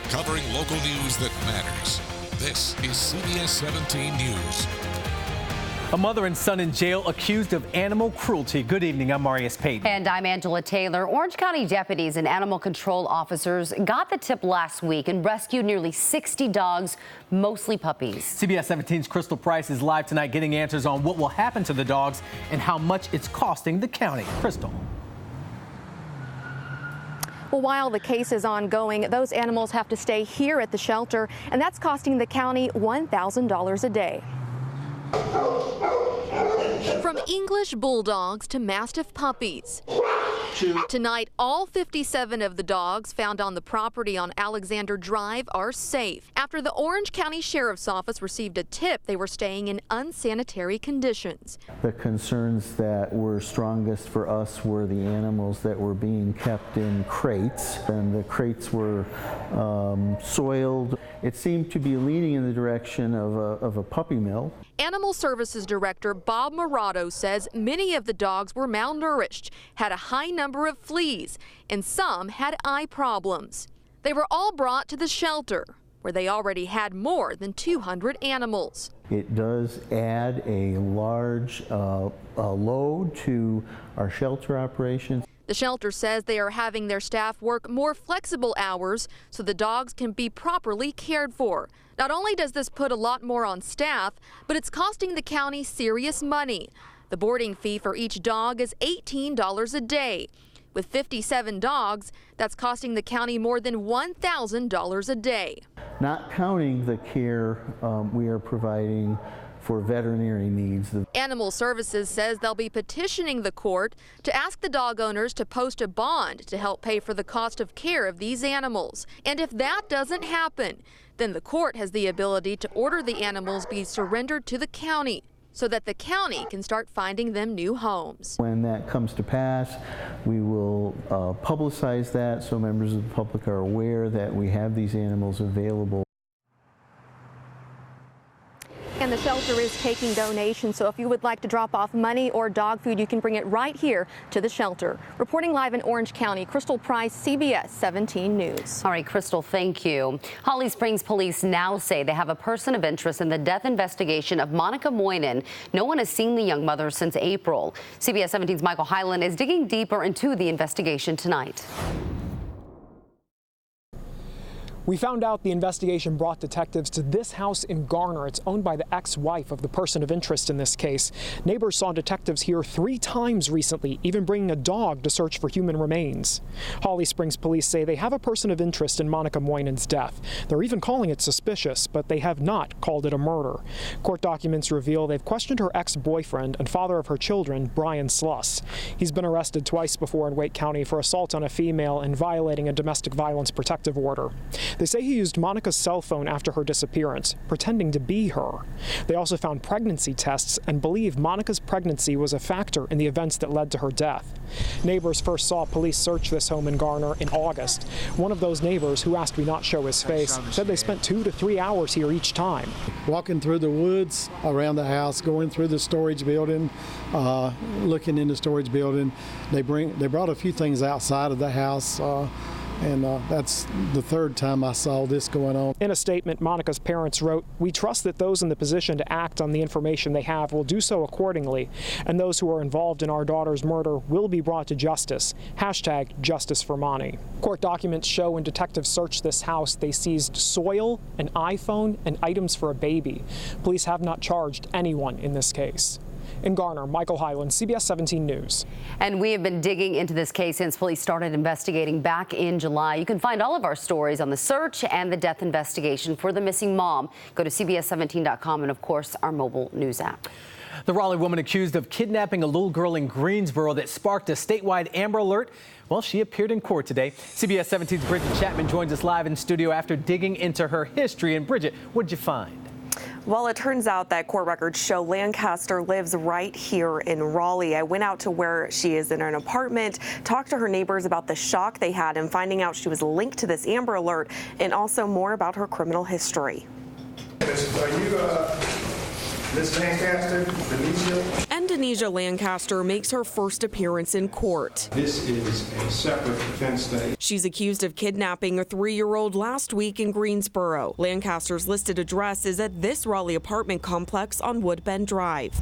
covering local news that matters. This is CBS 17 News. A mother and son in jail accused of animal cruelty. Good evening, I'm Marius Payton. And I'm Angela Taylor. Orange County deputies and animal control officers got the tip last week and rescued nearly 60 dogs, mostly puppies. CBS 17's Crystal Price is live tonight getting answers on what will happen to the dogs and how much it's costing the county. Crystal. Well, while the case is ongoing, those animals have to stay here at the shelter, and that's costing the county $1,000 a day. From English bulldogs to Mastiff puppies. Tonight, all 57 of the dogs found on the property on Alexander Drive are safe. After the Orange County Sheriff's Office received a tip they were staying in unsanitary conditions. The concerns that were strongest for us were the animals that were being kept in crates, and the crates were soiled. It seemed to be leaning in the direction of a puppy mill. Animal Services Director Bob Morato says many of the dogs were malnourished, had a high number of fleas, and some had eye problems. They were all brought to the shelter, where they already had more than 200 animals. It does add a large load to our shelter operations. The shelter says they are having their staff work more flexible hours so the dogs can be properly cared for. Not only does this put a lot more on staff, but it's costing the county serious money. The boarding fee for each dog is $18 a day. With 57 dogs, that's costing the county more than $1,000 a day. Not counting the care we are providing for veterinary needs. Animal Services says they'll be petitioning the court to ask the dog owners to post a bond to help pay for the cost of care of these animals. And if that doesn't happen, then the court has the ability to order the animals be surrendered to the county so that the county can start finding them new homes. When that comes to pass, we will publicize that so members of the public are aware that we have these animals available. And the shelter is taking donations, so if you would like to drop off money or dog food, you can bring it right here to the shelter. Reporting live in Orange County, Crystal Price, CBS 17 News. All right, Crystal, thank you. Holly Springs police now say they have a person of interest in the death investigation of Monica Moynihan. No one has seen the young mother since April. CBS 17's Michael Hyland is digging deeper into the investigation tonight. We found out the investigation brought detectives to this house in Garner. It's owned by the ex-wife of the person of interest in this case. Neighbors saw detectives here 3 times recently, even bringing a dog to search for human remains. Holly Springs police say they have a person of interest in Monica Moynihan's death. They're even calling it suspicious, but they have not called it a murder. Court documents reveal they've questioned her ex-boyfriend and father of her children, Brian Sluss. He's been arrested twice before in Wake County for assault on a female and violating a domestic violence protective order. They say he used Monica's cell phone after her disappearance, pretending to be her. They also found pregnancy tests and believe Monica's pregnancy was a factor in the events that led to her death. Neighbors first saw police search this home in Garner in August. One of those neighbors, who asked we not show his face, said they spent 2 to 3 hours here each time. Walking through the woods around the house, going through the storage building, looking in the storage building. They brought a few things outside of the house. And that's the 3rd time I saw this going on. In a statement, Monica's parents wrote, "We trust that those in the position to act on the information they have will do so accordingly, and those who are involved in our daughter's murder will be brought to justice. #Justice for Moni." Court documents show when detectives searched this house, they seized soil, an iPhone, and items for a baby. Police have not charged anyone in this case. In Garner, Michael Hyland, CBS 17 News. And we have been digging into this case since police started investigating back in July. You can find all of our stories on the search and the death investigation for the missing mom. Go to CBS17.com and, of course, our mobile news app. The Raleigh woman accused of kidnapping a little girl in Greensboro that sparked a statewide Amber Alert. Well, she appeared in court today. CBS 17's Bridget Chapman joins us live in studio after digging into her history. And Bridget, what did you find? Well, it turns out that court records show Lancaster lives right here in Raleigh. I went out to where she is in an apartment, talked to her neighbors about the shock they had in finding out she was linked to this Amber Alert, and also more about her criminal history. Are you Miss Lancaster, Benicia? And Indonesia Lancaster makes her first appearance in court. This is a separate defense day. She's accused of kidnapping a 3-year-old last week in Greensboro. Lancaster's listed address is at this Raleigh apartment complex on Woodbend Drive.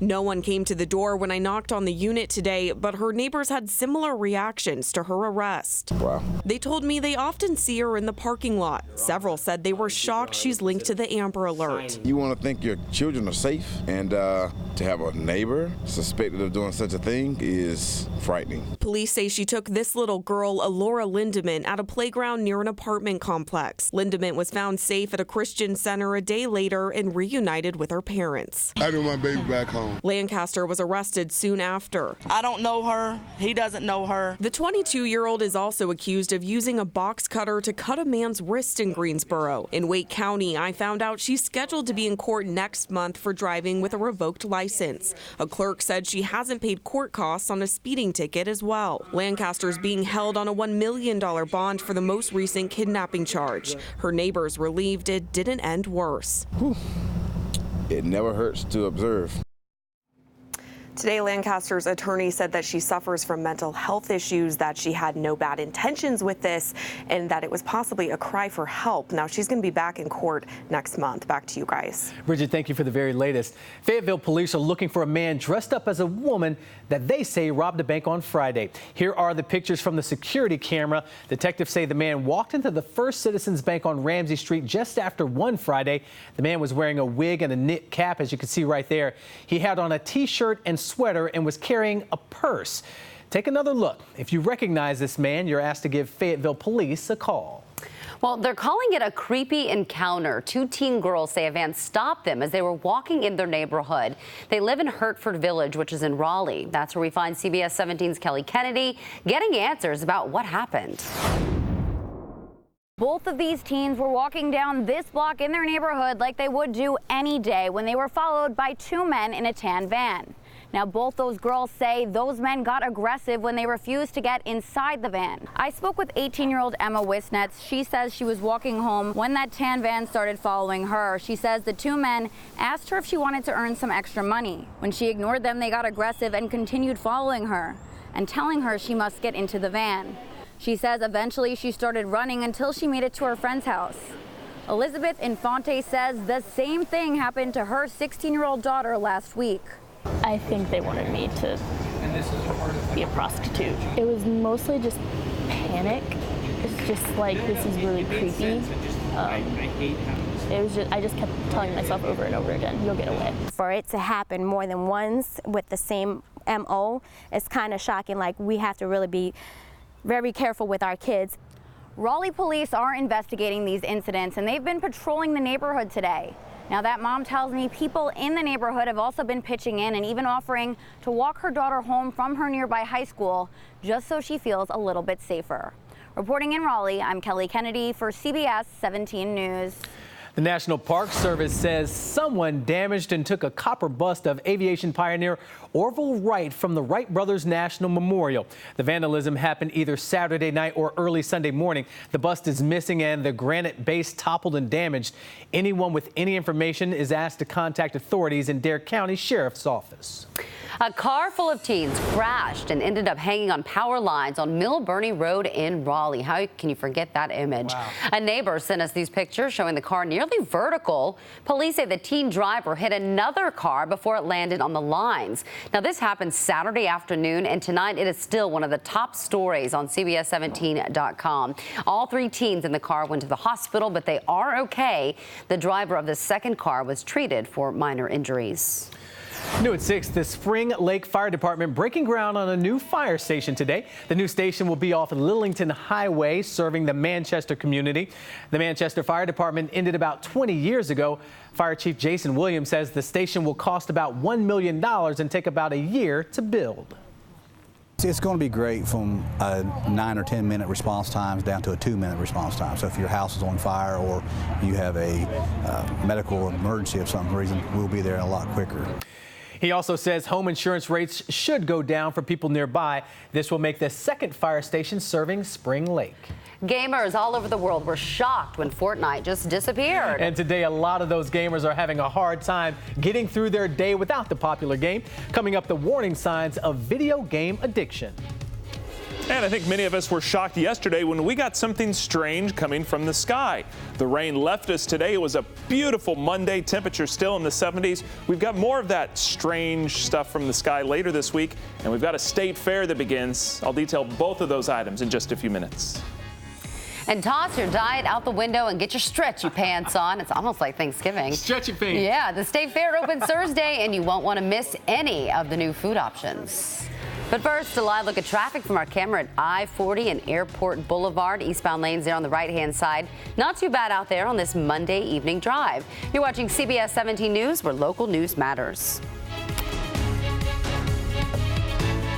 No one came to the door when I knocked on the unit today, but her neighbors had similar reactions to her arrest. Wow. They told me they often see her in the parking lot. Several said they were shocked she's linked to the Amber Alert. You want to think your children are safe, and to have a neighbor suspected of doing such a thing is frightening. Police say she took this little girl, Alora Lindemann, at a playground near an apartment complex. Lindemann was found safe at a Christian center a day later and reunited with her parents. I got my baby back home. Lancaster was arrested soon after. I don't know her. He doesn't know her. The 22-year-old is also accused of using a box cutter to cut a man's wrist in Greensboro. In Wake County, I found out she's scheduled to be in court next month for driving with a revoked license. A clerk said she hasn't paid court costs on a speeding ticket as well. Lancaster's being held on a $1 million bond for the most recent kidnapping charge. Her neighbors relieved it didn't end worse. Whew. It never hurts to observe. Today, Lancaster's attorney said that she suffers from mental health issues, that she had no bad intentions with this, and that it was possibly a cry for help. Now, she's going to be back in court next month. Back to you guys. Bridget, thank you for the very latest. Fayetteville police are looking for a man dressed up as a woman that they say robbed a bank on Friday. Here are the pictures from the security camera. Detectives say the man walked into the First Citizens Bank on Ramsey Street just after 1 Friday. The man was wearing a wig and a knit cap, as you can see right there. He had on a T-shirt and sweater and was carrying a purse. Take another look. If you recognize this man, you're asked to give Fayetteville police a call. Well, they're calling it a creepy encounter. 2 teen girls say a van stopped them as they were walking in their neighborhood. They live in Hertford Village, which is in Raleigh. That's where we find CBS 17's Kelly Kennedy getting answers about what happened. Both of these teens were walking down this block in their neighborhood like they would do any day when they were followed by 2 men in a tan van. Now, both those girls say those men got aggressive when they refused to get inside the van. I spoke with 18-year-old Emma Wisnetz. She says she was walking home when that tan van started following her. She says the 2 men asked her if she wanted to earn some extra money. When she ignored them, they got aggressive and continued following her and telling her she must get into the van. She says eventually she started running until she made it to her friend's house. Elizabeth Infante says the same thing happened to her 16-year-old daughter last week. I think they wanted me to be a prostitute. It was mostly just panic. It's just like, this is really creepy. I just kept telling myself over and over again, you'll get away. For it to happen more than once with the same MO, it's kind of shocking. Like, we have to really be very careful with our kids. Raleigh police are investigating these incidents, and they've been patrolling the neighborhood today. Now, that mom tells me people in the neighborhood have also been pitching in and even offering to walk her daughter home from her nearby high school just so she feels a little bit safer. Reporting in Raleigh, I'm Kelly Kennedy for CBS 17 News. The National Park Service says someone damaged and took a copper bust of aviation pioneer Orville Wright from the Wright Brothers National Memorial. The vandalism happened either Saturday night or early Sunday morning. The bust is missing and the granite base toppled and damaged. Anyone with any information is asked to contact authorities in Dare County Sheriff's Office. A car full of teens crashed and ended up hanging on power lines on Mill Burney Road in Raleigh. How can you forget that image? Wow. A neighbor sent us these pictures showing the car nearly vertical. Police say the teen driver hit another car before it landed on the lines. Now, this happened Saturday afternoon, and tonight it is still one of the top stories on CBS17.com. All 3 teens in the car went to the hospital, but they are okay. The driver of the second car was treated for minor injuries. New at 6, the Spring Lake Fire Department breaking ground on a new fire station today. The new station will be off Lillington Highway, serving the Manchester community. The Manchester Fire Department ended about 20 years ago. Fire Chief Jason Williams says the station will cost about $1 million and take about a year to build. It's going to be great from 9 or 10 minute response times down to a 2-minute response time. So if your house is on fire or you have a medical emergency of some reason, we'll be there a lot quicker. He also says home insurance rates should go down for people nearby. This will make the second fire station serving Spring Lake. Gamers all over the world were shocked when Fortnite just disappeared. And today, a lot of those gamers are having a hard time getting through their day without the popular game. Coming up, the warning signs of video game addiction. And I think many of us were shocked yesterday when we got something strange coming from the sky. The rain left us today. It was a beautiful Monday, temperature still in the 70s. We've got more of that strange stuff from the sky later this week, and we've got a state fair that begins. I'll detail both of those items in just a few minutes. And toss your diet out the window and get your stretchy pants on. It's almost like Thanksgiving. Stretchy pants. Yeah, the state fair opens Thursday, and you won't want to miss any of the new food options. But first, a live look at traffic from our camera at I-40 and Airport Boulevard. Eastbound lanes there on the right-hand side. Not too bad out there on this Monday evening drive. You're watching CBS 17 News, where local news matters.